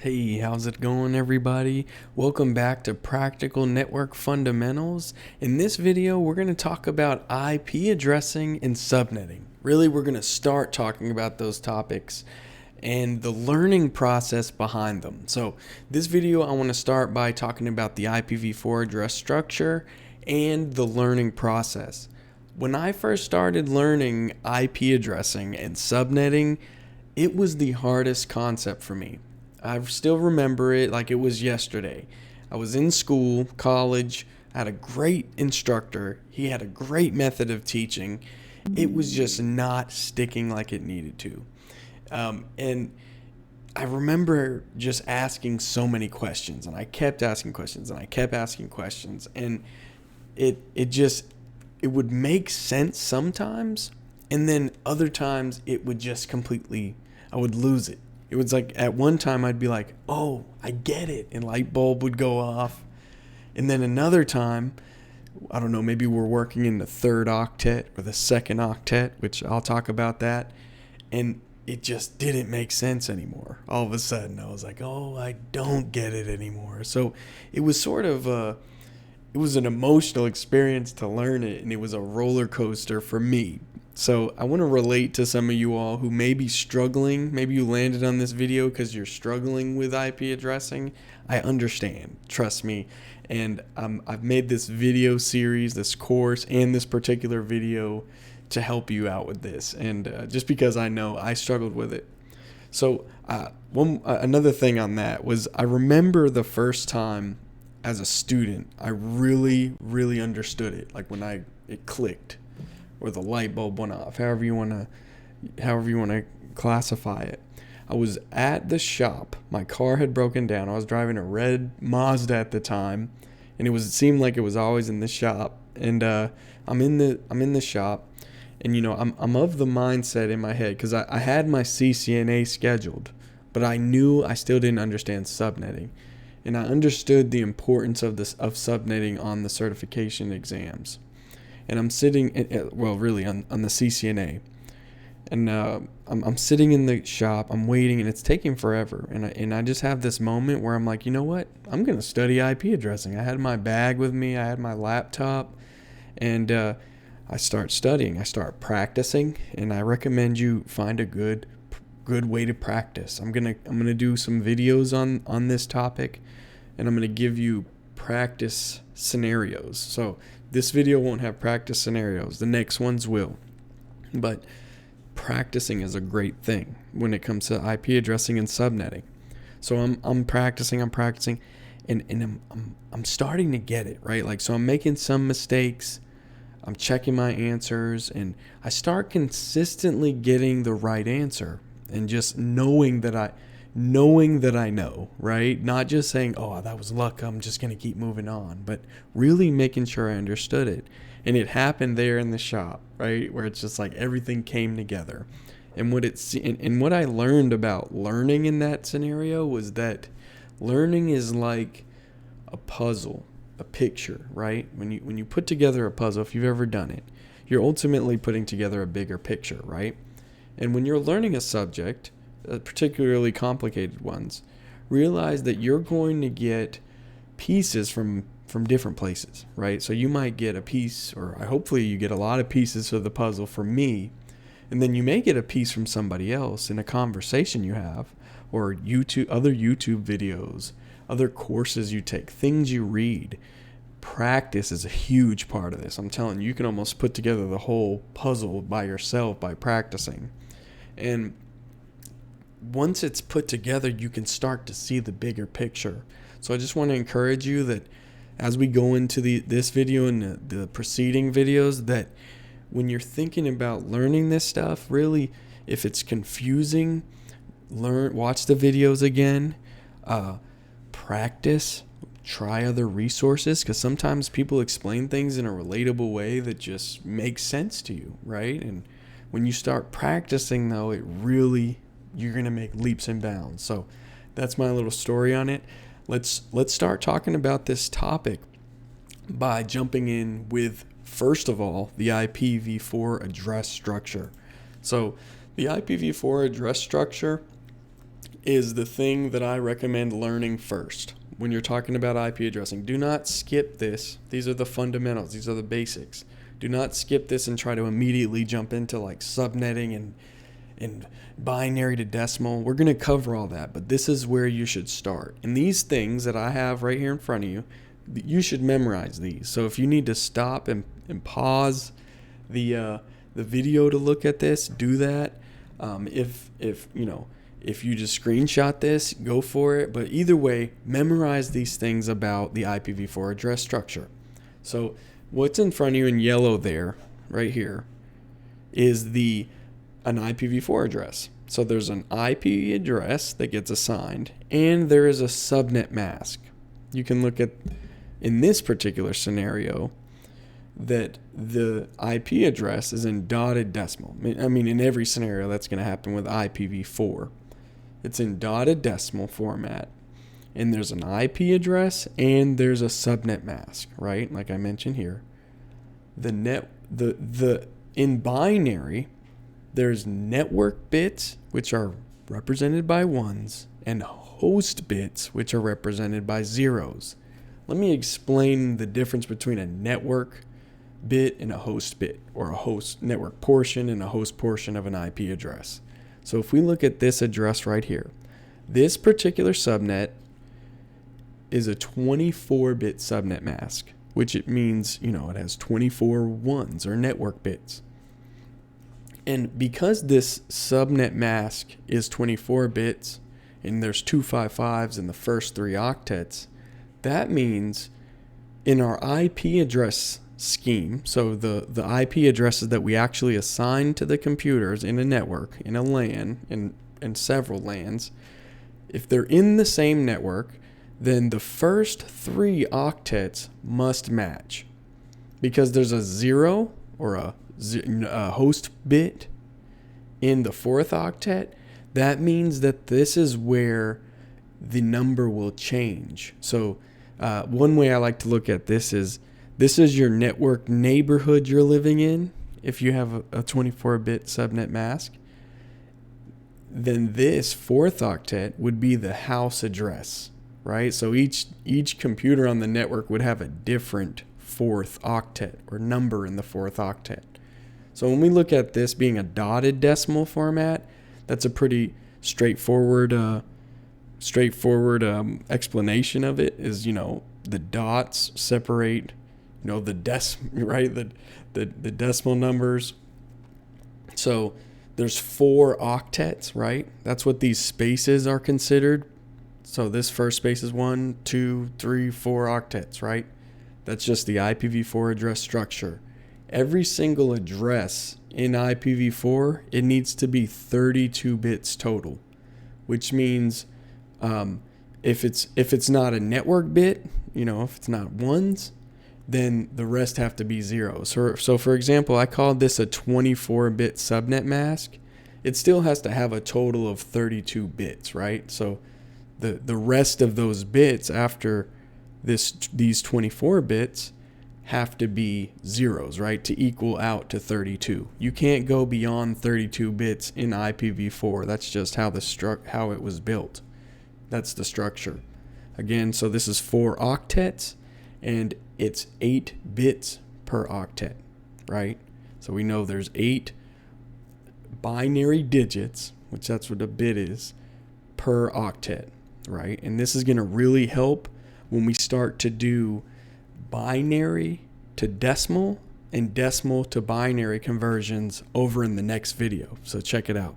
Hey, how's it going, everybody? Welcome back to Practical Network Fundamentals. In this video, we're going to talk about IP addressing and subnetting. Really, we're going to start talking about those topics and the learning process behind them. So this video, I want to start by talking about the IPv4 address structure and the learning process. When I first started learning IP addressing and subnetting, it was the hardest concept for me. I still remember it like it was yesterday. I was in school, college. I had a great instructor. He had a great method of teaching. It was just not sticking like it needed to. And I remember just asking so many questions, and I kept asking questions, and I kept asking questions, and it would make sense sometimes, and then other times it would just completely, I would lose it. It was like at one time I'd be like, oh, I get it. And light bulb would go off. And then another time, I don't know, maybe we're working in the third octet or the second octet, which I'll talk about that. And it just didn't make sense anymore. All of a sudden I was like, oh, I don't get it anymore. So it was sort of it was an emotional experience to learn it. And it was a roller coaster for me. So I want to relate to some of you all who may be struggling. Maybe you landed on this video because you're struggling with IP addressing. I understand. Trust me. And I've made this video series, this course, and this particular video to help you out with this. And just because I know I struggled with it. So another thing on that was I remember the first time as a student, I really, really understood it. Like when it clicked. Or the light bulb went off, however you want to classify it. I was at the shop. My car had broken down. I was driving a red Mazda at the time, and it seemed like it was always in the shop. And I'm in the shop, and I'm of the mindset in my head because I had my CCNA scheduled, but I knew I still didn't understand subnetting, and I understood the importance of subnetting on the certification exams. And I'm sitting, really on the CCNA, and I'm sitting in the shop. I'm waiting, and it's taking forever. And I just have this moment where I'm like, you know what? I'm gonna study IP addressing. I had my bag with me. I had my laptop, and I start studying. I start practicing, and I recommend you find a good way to practice. I'm gonna do some videos on this topic, and I'm gonna give you practice scenarios. So this video won't have practice scenarios. The next ones will. But practicing is a great thing when it comes to IP addressing and subnetting. So I'm practicing, and I'm starting to get it, right? Like, so I'm making some mistakes. I'm checking my answers, and I start consistently getting the right answer and just knowing that I know, right? Not just saying, oh, that was luck, I'm just going to keep moving on, but really making sure I understood it. And it happened there in the shop, right? Where it's just like everything came together. And what I learned about learning in that scenario was that learning is like a puzzle, a picture, right? When you put together a puzzle, if you've ever done it, you're ultimately putting together a bigger picture, right? And when you're learning a subject, particularly complicated ones, realize that you're going to get pieces from different places, right? So you might get a piece, or hopefully you get a lot of pieces of the puzzle from me, and then you may get a piece from somebody else in a conversation you have, or other YouTube videos, other courses you take, things you read. Practice is a huge part of this. I'm telling you, you can almost put together the whole puzzle by yourself by practicing. And once it's put together, you can start to see the bigger picture. So I just want to encourage you that as we go into this video and the preceding videos, that when you're thinking about learning this stuff, really, if it's confusing, watch the videos again, practice, try other resources, because sometimes people explain things in a relatable way that just makes sense to you, right? And when you start practicing, though, you're going to make leaps and bounds. So that's my little story on it. Let's start talking about this topic by jumping in with, first of all, the IPv4 address structure. So the IPv4 address structure is the thing that I recommend learning first when you're talking about IP addressing. Do not skip this. These are the fundamentals. These are the basics. Do not skip this and try to immediately jump into like subnetting and binary to decimal. We're going to cover all that, but this is where you should start. And these things that I have right here in front of you, you should memorize these. So if you need to stop and pause the video to look at this, do that. If you just screenshot this, go for it. But either way, memorize these things about the IPv4 address structure. So what's in front of you in yellow there, right here, is an IPv4 address. So there's an IP address that gets assigned, and there is a subnet mask. You can look at, in this particular scenario, that the IP address is in dotted decimal. I mean, in every scenario that's going to happen with IPv4. It's in dotted decimal format, and there's an IP address and there's a subnet mask, right? Like I mentioned here. In binary, there's network bits, which are represented by ones, and host bits, which are represented by zeros. Let me explain the difference between a network bit and a host bit, or a host network portion and a host portion of an IP address. So if we look at this address right here, this particular subnet is a 24-bit subnet mask, which it means, it has 24 ones or network bits. And because this subnet mask is 24 bits and there's 255s in the first 3 octets, that means in our IP address scheme, so the IP addresses that we actually assign to the computers in a network, in a LAN, in several LANs, if they're in the same network, then the first 3 octets must match. Because there's a 0 or a host bit in the 4th octet, that means that this is where the number will change. So one way I like to look at this is your network neighborhood you're living in. If you have a 24-bit subnet mask, then this 4th octet would be the house address, right? So each computer on the network would have a different 4th octet or number in the 4th octet. So when we look at this being a dotted decimal format, that's a pretty straightforward explanation of it. Is the dots separate the decimal numbers. So there's 4 octets, right? That's what these spaces are considered. So this first space is 1, 2, 3, 4 octets, right? That's just the IPv4 address structure. Every single address in IPv4, it needs to be 32 bits total, which means if it's not a network bit, if it's not ones, then the rest have to be zeros. So for example, I called this a 24-bit subnet mask. It still has to have a total of 32 bits, right? So the rest of those bits after these 24 bits have to be zeros, right, to equal out to 32. You can't go beyond 32 bits in IPv4. That's just how it was built. That's the structure. Again, so this is 4 octets, and it's 8 bits per octet, right? So we know there's 8 binary digits, which that's what a bit is, per octet, right? And this is going to really help when we start to do binary to decimal and decimal to binary conversions over in the next video. So check it out.